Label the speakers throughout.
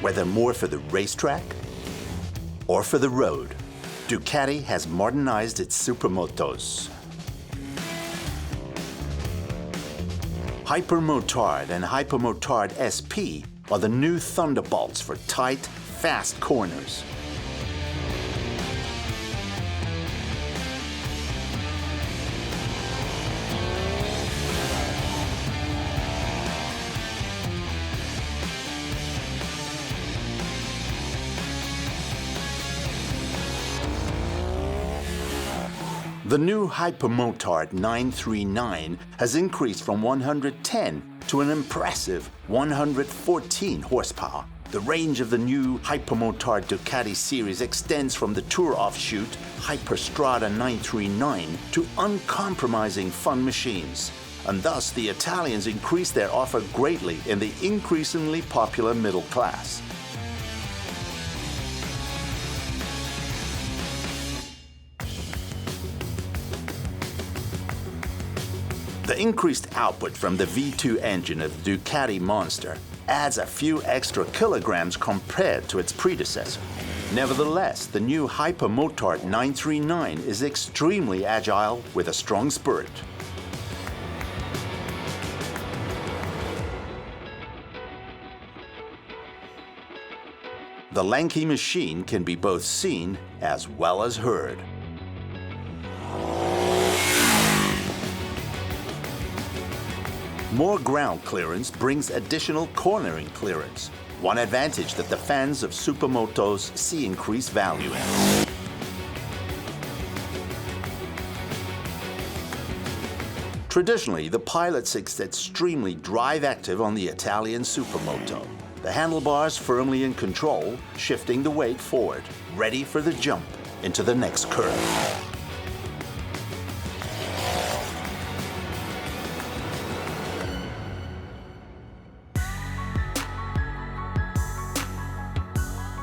Speaker 1: Whether more for the racetrack or for the road, Ducati has modernized its supermotos. Hypermotard and Hypermotard SP are the new thunderbolts for tight, fast corners. The new Hypermotard 939 has increased from 110 to an impressive 114 horsepower. The range of the new Hypermotard Ducati series extends from the tour offshoot Hyperstrada 939 to uncompromising fun machines, and thus the Italians increased their offer greatly in the increasingly popular middle class. The increased output from the V2 engine of the Ducati Monster adds a few extra kilograms compared to its predecessor. Nevertheless, the new Hypermotard 939 is extremely agile with a strong spirit. The lanky machine can be both seen as well as heard. More ground clearance brings additional cornering clearance, one advantage that the fans of supermotos see increased value in. Traditionally, the Pilot 6 is extremely drive active on the Italian supermoto. The handlebars firmly in control, shifting the weight forward, ready for the jump into the next curve.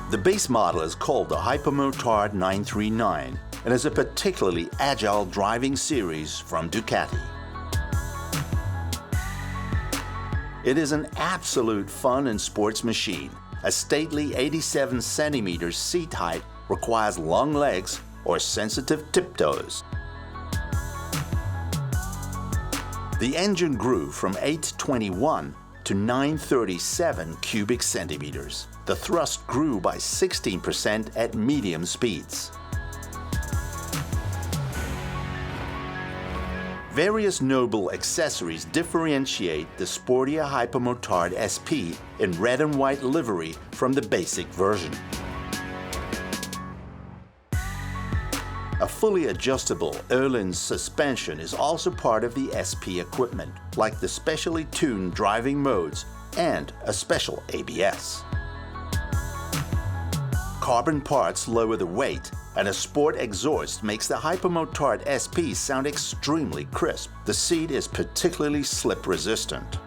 Speaker 1: The base model is called the Hypermotard 939 and is a particularly agile driving series from Ducati. It is an absolute fun and sports machine. A stately 87 centimeters seat height requires long legs or sensitive tiptoes. The engine grew from 821 to 937 cubic centimeters. The thrust grew by 16% at medium speeds. Various noble accessories differentiate the sportier Hypermotard SP in red and white livery from the basic version. A fully adjustable Öhlins suspension is also part of the SP equipment, like the specially tuned driving modes and a special ABS. Carbon parts lower the weight, and a sport exhaust makes the Hypermotard SP sound extremely crisp. The seat is particularly slip resistant.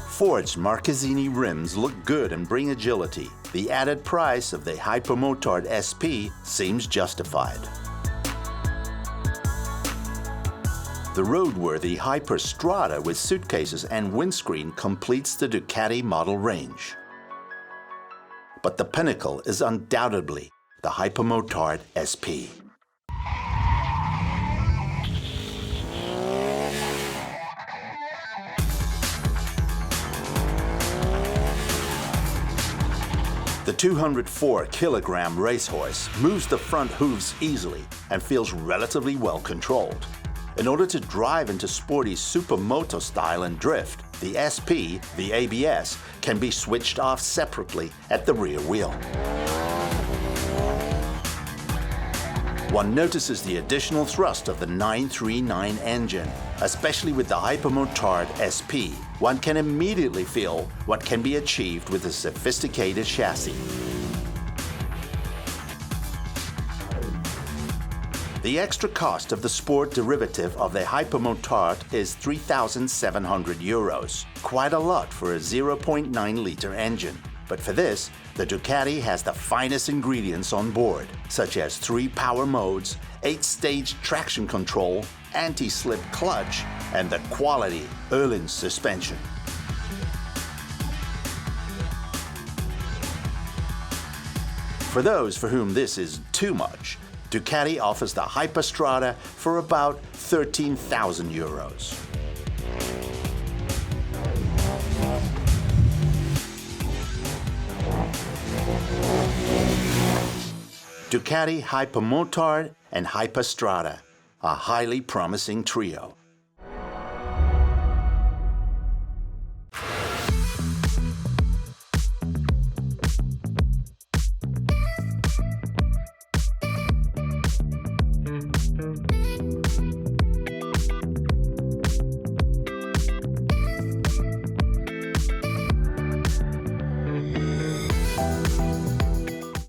Speaker 1: Ford's Marchesini rims look good and bring agility. The added price of the Hypermotard SP seems justified. The roadworthy Hyperstrada with suitcases and windscreen completes the Ducati model range. But the pinnacle is undoubtedly the Hypermotard SP. The 204-kilogram racehorse moves the front hooves easily and feels relatively well controlled. In order to drive into sporty supermoto style and drift, the SP, the ABS, can be switched off separately at the rear wheel. One notices the additional thrust of the 939 engine, especially with the Hypermotard SP. One can immediately feel what can be achieved with a sophisticated chassis. The extra cost of the sport derivative of the Hypermotard is €3,700, quite a lot for a 0.9-liter engine. But for this, the Ducati has the finest ingredients on board, such as 3 power modes, 8-stage traction control, anti-slip clutch, and the quality Öhlins suspension. For those for whom this is too much, Ducati offers the Hyperstrada for about 13,000 euros. Ducati Hypermotard and Hyperstrada, a highly promising trio.